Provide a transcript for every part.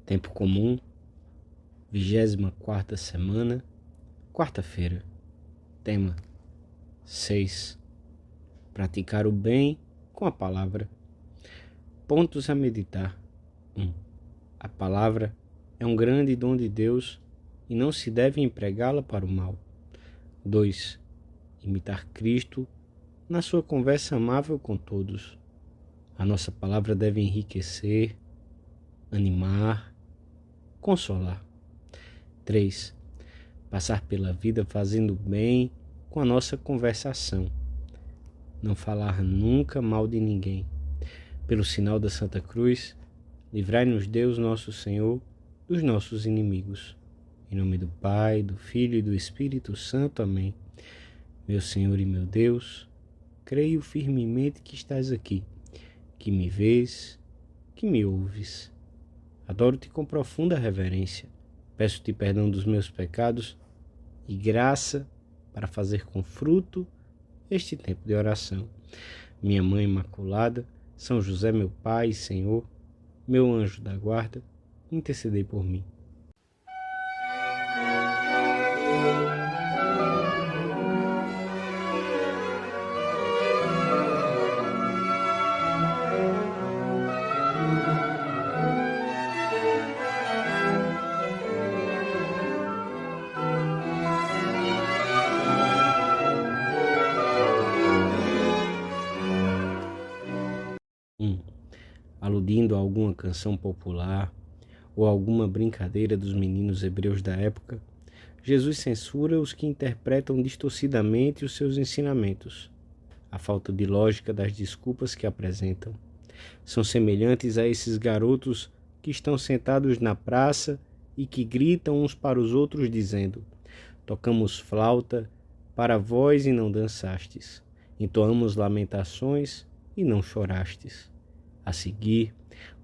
Tempo comum, 24ª semana, quarta-feira. Tema 6. Praticar o bem com a palavra. Pontos a meditar. 1. A palavra é um grande dom de Deus e não se deve empregá-la para o mal. 2. Imitar Cristo na sua conversa amável com todos. A nossa palavra deve enriquecer, animar, consolar. 3. Passar pela vida fazendo bem com a nossa conversação. Não falar nunca mal de ninguém. Pelo sinal da Santa Cruz, livrai-nos Deus nosso Senhor dos nossos inimigos. Em nome do Pai, do Filho e do Espírito Santo. Amém. Meu Senhor e meu Deus, creio firmemente que estás aqui, que me vês, que me ouves. Adoro-te com profunda reverência. Peço-te perdão dos meus pecados e graça para fazer com fruto este tempo de oração. Minha Mãe Imaculada, São José, meu Pai e Senhor, meu anjo da guarda, intercedei por mim. Aludindo a alguma canção popular ou alguma brincadeira dos meninos hebreus da época, Jesus censura os que interpretam distorcidamente os seus ensinamentos. A falta de lógica das desculpas que apresentam são semelhantes a esses garotos que estão sentados na praça e que gritam uns para os outros dizendo: tocamos flauta para vós e não dançastes, entoamos lamentações e não chorastes. A seguir,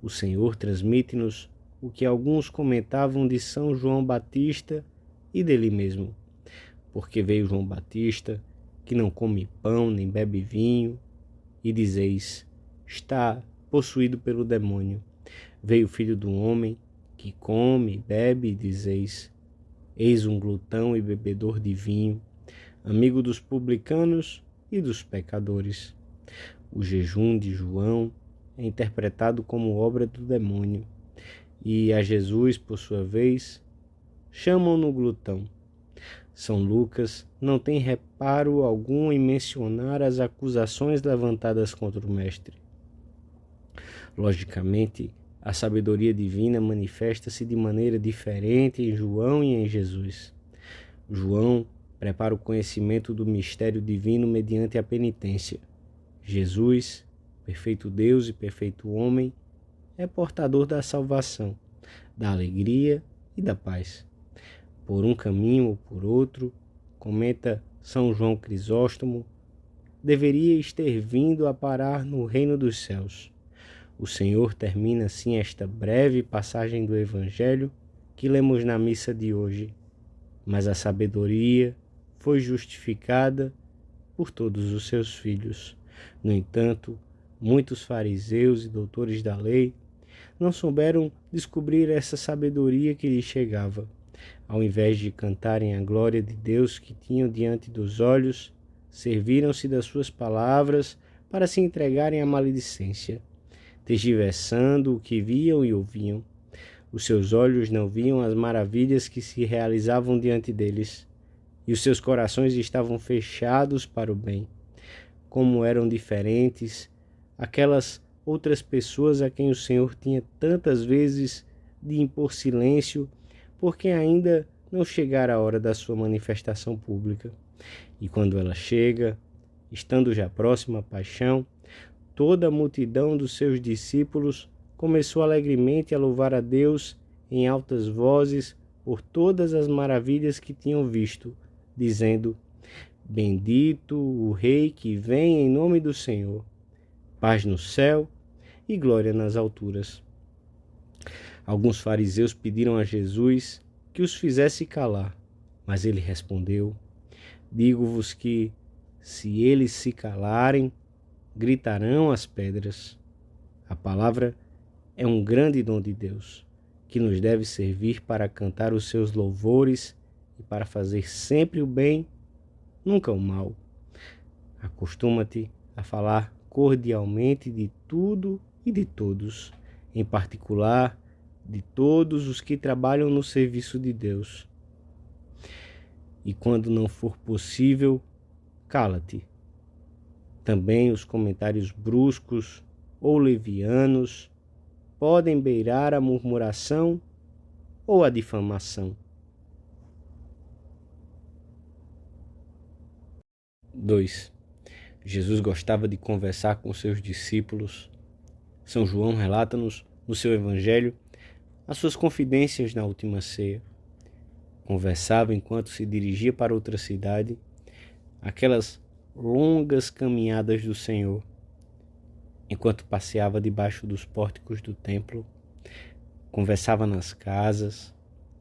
o Senhor transmite-nos o que alguns comentavam de São João Batista e dele mesmo. Porque veio João Batista, que não come pão nem bebe vinho, e dizeis: está possuído pelo demônio. Veio o Filho do Homem, que come e bebe, e dizeis: eis um glutão e bebedor de vinho, amigo dos publicanos e dos pecadores. O jejum de João é interpretado como obra do demônio, e a Jesus, por sua vez, chamam-no glutão. São Lucas não tem reparo algum em mencionar as acusações levantadas contra o Mestre. Logicamente, a sabedoria divina manifesta-se de maneira diferente em João e em Jesus. João prepara o conhecimento do mistério divino mediante a penitência. Jesus, perfeito Deus e perfeito homem, é portador da salvação, da alegria e da paz. Por um caminho ou por outro, comenta São João Crisóstomo, deveria ter vindo a parar no reino dos céus. O Senhor termina assim esta breve passagem do Evangelho que lemos na missa de hoje. Mas a sabedoria foi justificada por todos os seus filhos. No entanto, muitos fariseus e doutores da lei não souberam descobrir essa sabedoria que lhes chegava. Ao invés de cantarem a glória de Deus que tinham diante dos olhos, serviram-se das suas palavras para se entregarem à maledicência, tergiversando o que viam e ouviam. Os seus olhos não viam as maravilhas que se realizavam diante deles, e os seus corações estavam fechados para o bem. Como eram diferentes aquelas outras pessoas a quem o Senhor tinha tantas vezes de impor silêncio, porque ainda não chegara a hora da sua manifestação pública. E quando ela chega, estando já próxima à paixão, toda a multidão dos seus discípulos começou alegremente a louvar a Deus em altas vozes por todas as maravilhas que tinham visto, dizendo: bendito o Rei que vem em nome do Senhor, paz no céu e glória nas alturas. Alguns fariseus pediram a Jesus que os fizesse calar, mas ele respondeu: digo-vos que, se eles se calarem, gritarão as pedras. A palavra é um grande dom de Deus. que nos deve servir para cantar os seus louvores e para fazer sempre o bem, nunca o mal. Acostuma-te a falar cordialmente de tudo e de todos, em particular de todos os que trabalham no serviço de Deus. E quando não for possível, cala-te. Também os comentários bruscos ou levianos podem beirar a murmuração ou a difamação. 2. Jesus gostava de conversar com seus discípulos. São João relata-nos no seu evangelho as suas confidências na última ceia. Conversava enquanto se dirigia para outra cidade, aquelas longas caminhadas do Senhor, enquanto passeava debaixo dos pórticos do templo, conversava nas casas,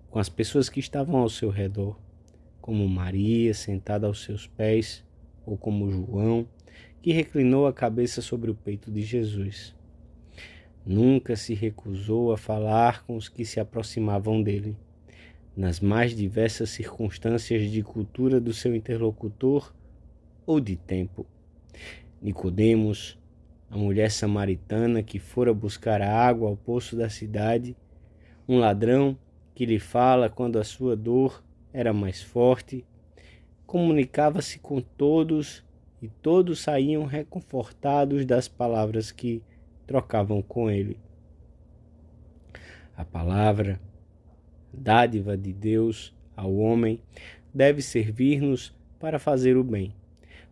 com as pessoas que estavam ao seu redor, como Maria sentada aos seus pés, ou como João, que reclinou a cabeça sobre o peito de Jesus. Nunca se recusou a falar com os que se aproximavam dele, nas mais diversas circunstâncias de cultura do seu interlocutor ou de tempo. Nicodemos, a mulher samaritana que fora buscar a água ao poço da cidade, um ladrão que lhe fala quando a sua dor era mais forte, comunicava-se com todos e todos saíam reconfortados das palavras que trocavam com ele. A palavra, dádiva de Deus ao homem, deve servir-nos para fazer o bem,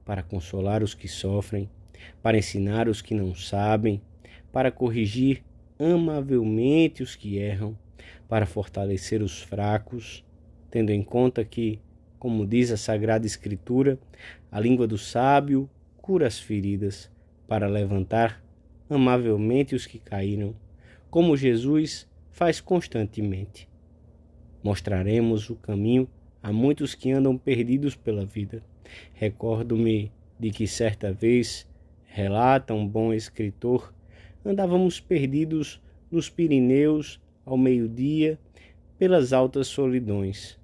para consolar os que sofrem, para ensinar os que não sabem, para corrigir amavelmente os que erram, para fortalecer os fracos, tendo em conta que, como diz a Sagrada Escritura, a língua do sábio cura as feridas, para levantar amavelmente os que caíram, como Jesus faz constantemente. Mostraremos o caminho a muitos que andam perdidos pela vida. Recordo-me de que certa vez, relata um bom escritor, andávamos perdidos nos Pirineus ao meio-dia pelas altas solidões.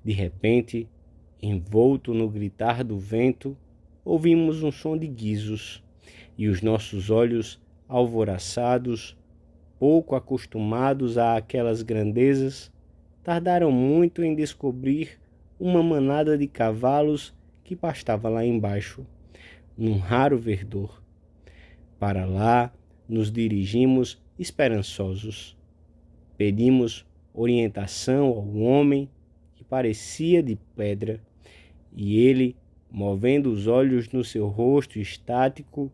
De repente, envolto no gritar do vento, ouvimos um som de guizos e os nossos olhos alvoraçados, pouco acostumados a aquelas grandezas, tardaram muito em descobrir uma manada de cavalos que pastava lá embaixo, num raro verdor. Para lá nos dirigimos esperançosos. Pedimos orientação ao homem que parecia de pedra, e ele, movendo os olhos no seu rosto estático,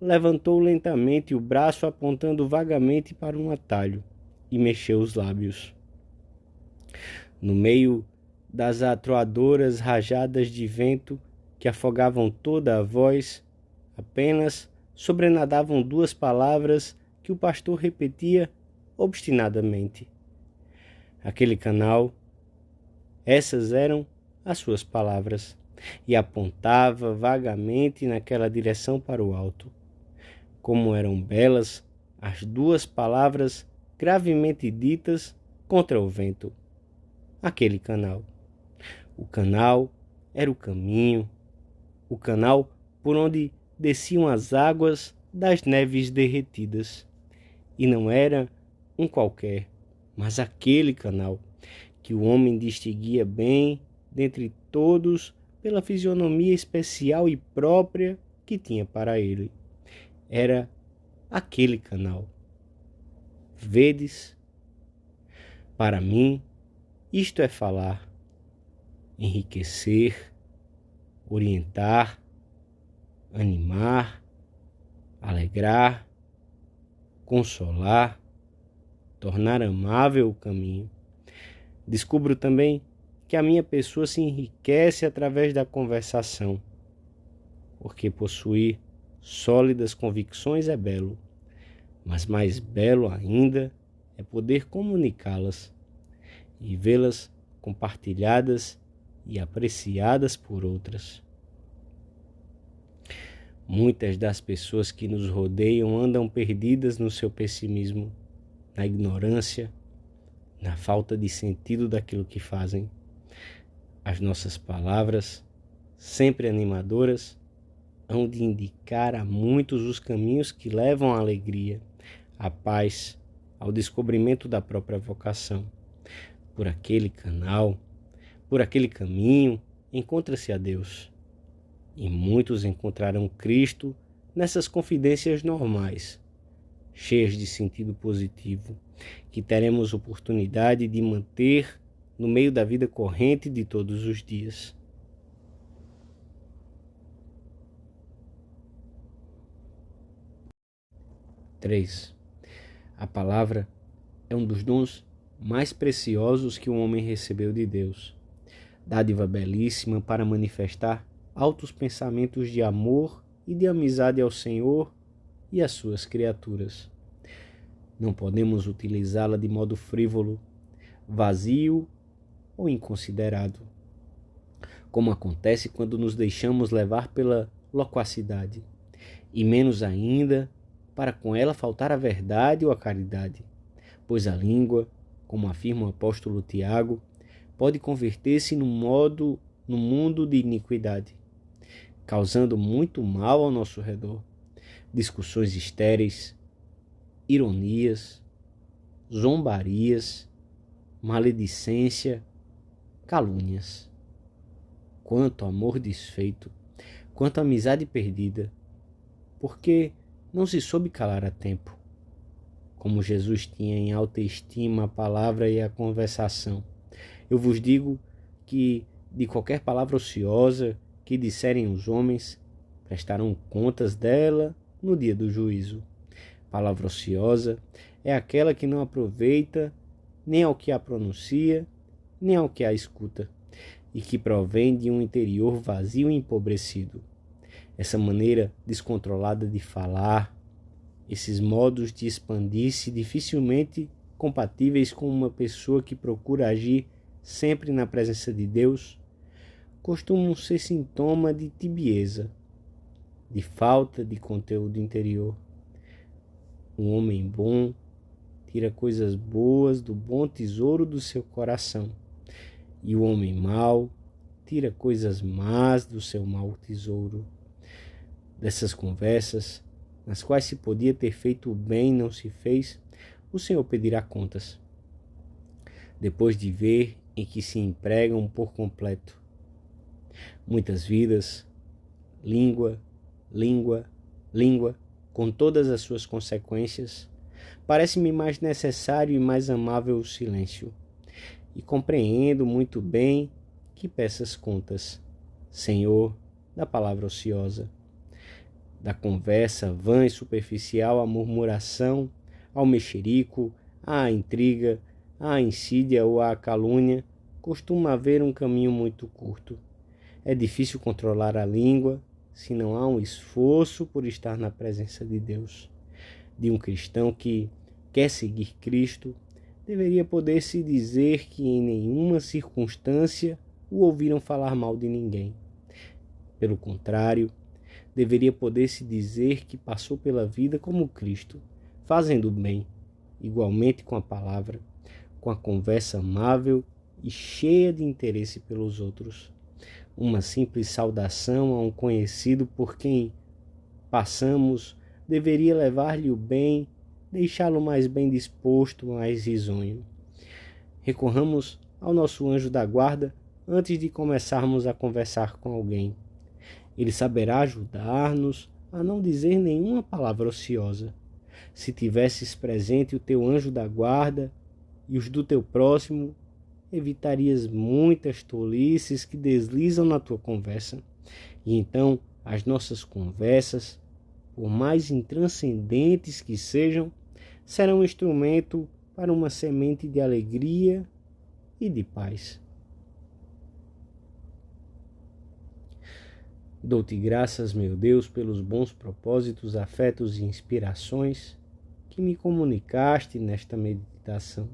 levantou lentamente o braço apontando vagamente para um atalho e mexeu os lábios. No meio das atroadoras rajadas de vento que afogavam toda a voz, apenas sobrenadavam duas palavras que o pastor repetia obstinadamente. Aquele canal, essas eram as suas palavras, e apontava vagamente naquela direção para o alto. Como eram belas as duas palavras gravemente ditas contra o vento. Aquele canal. O canal era o caminho, o canal por onde desciam as águas das neves derretidas. E não era um qualquer, mas aquele canal, que o homem distinguia bem dentre todos pela fisionomia especial e própria que tinha para ele. Era aquele canal. Vedes? Para mim, isto é falar, enriquecer, orientar, animar, alegrar, consolar, tornar amável o caminho. Descubro também que a minha pessoa se enriquece através da conversação, porque possuir sólidas convicções é belo, mas mais belo ainda é poder comunicá-las e vê-las compartilhadas e apreciadas por outras. Muitas das pessoas que nos rodeiam andam perdidas no seu pessimismo, na ignorância na falta de sentido daquilo que fazem. As nossas palavras, sempre animadoras, hão de indicar a muitos os caminhos que levam à alegria, à paz, ao descobrimento da própria vocação. Por aquele canal, por aquele caminho, encontra-se a Deus. E muitos encontrarão Cristo nessas confidências normais, cheias de sentido positivo, que teremos oportunidade de manter no meio da vida corrente de todos os dias. Três. A palavra é um dos dons mais preciosos que o homem recebeu de Deus. Dádiva belíssima para manifestar altos pensamentos de amor e de amizade ao Senhor e às suas criaturas. Não podemos utilizá-la de modo frívolo, vazio ou inconsiderado, como acontece quando nos deixamos levar pela loquacidade, e menos ainda para com ela faltar a verdade ou a caridade, pois a língua, como afirma o apóstolo Tiago, pode converter-se num mundo de iniquidade, causando muito mal ao nosso redor, discussões estéreis, ironias, zombarias, maledicência, calúnias. Quanto amor desfeito, quanto amizade perdida, porque não se soube calar a tempo, como Jesus tinha em alta estima a palavra e a conversação. Eu vos digo que de qualquer palavra ociosa que disserem os homens, prestarão contas dela no dia do juízo. Palavra ociosa é aquela que não aproveita nem ao que a pronuncia, nem ao que a escuta, e que provém de um interior vazio e empobrecido. Essa maneira descontrolada de falar, esses modos de expandir-se dificilmente compatíveis com uma pessoa que procura agir sempre na presença de Deus, costumam ser sintoma de tibieza, de falta de conteúdo interior. Um homem bom tira coisas boas do bom tesouro do seu coração, e o homem mau tira coisas más do seu mau tesouro. Dessas conversas, nas quais se podia ter feito o bem e não se fez, o Senhor pedirá contas, depois de ver em que se empregam por completo. Muitas vidas, língua, com todas as suas consequências, parece-me mais necessário e mais amável o silêncio, e compreendo muito bem que peças contas, Senhor, da palavra ociosa, da conversa vã e superficial à murmuração, ao mexerico, à intriga, à insídia ou à calúnia, costuma haver um caminho muito curto. É difícil controlar a língua se não há um esforço por estar na presença de Deus. De um cristão que quer seguir Cristo, deveria poder-se dizer que em nenhuma circunstância o ouviram falar mal de ninguém. Pelo contrário, deveria poder-se dizer que passou pela vida como Cristo, fazendo o bem, igualmente com a palavra, com a conversa amável e cheia de interesse pelos outros. Uma simples saudação a um conhecido por quem passamos deveria levar-lhe o bem, deixá-lo mais bem disposto, mais risonho. Recorramos ao nosso anjo da guarda antes de começarmos a conversar com alguém. Ele saberá ajudar-nos a não dizer nenhuma palavra ociosa. Se tivesses presente o teu anjo da guarda e os do teu próximo, evitarias muitas tolices que deslizam na tua conversa. E então as nossas conversas, por mais intranscendentes que sejam, serão um instrumento para uma semente de alegria e de paz. Dou-te graças, meu Deus, pelos bons propósitos, afetos e inspirações que me comunicaste nesta meditação.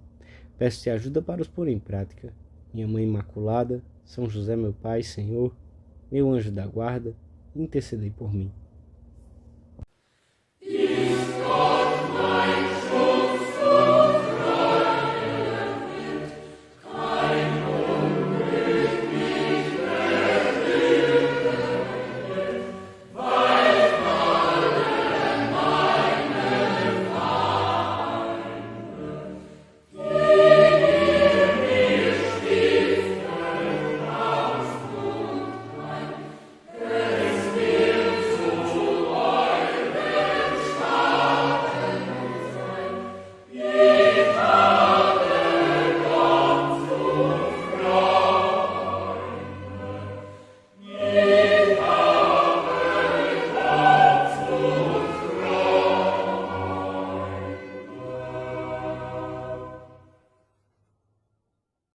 Peço-te ajuda para os pôr em prática. Minha Mãe Imaculada, São José, meu Pai, Senhor, meu anjo da guarda, intercedei por mim.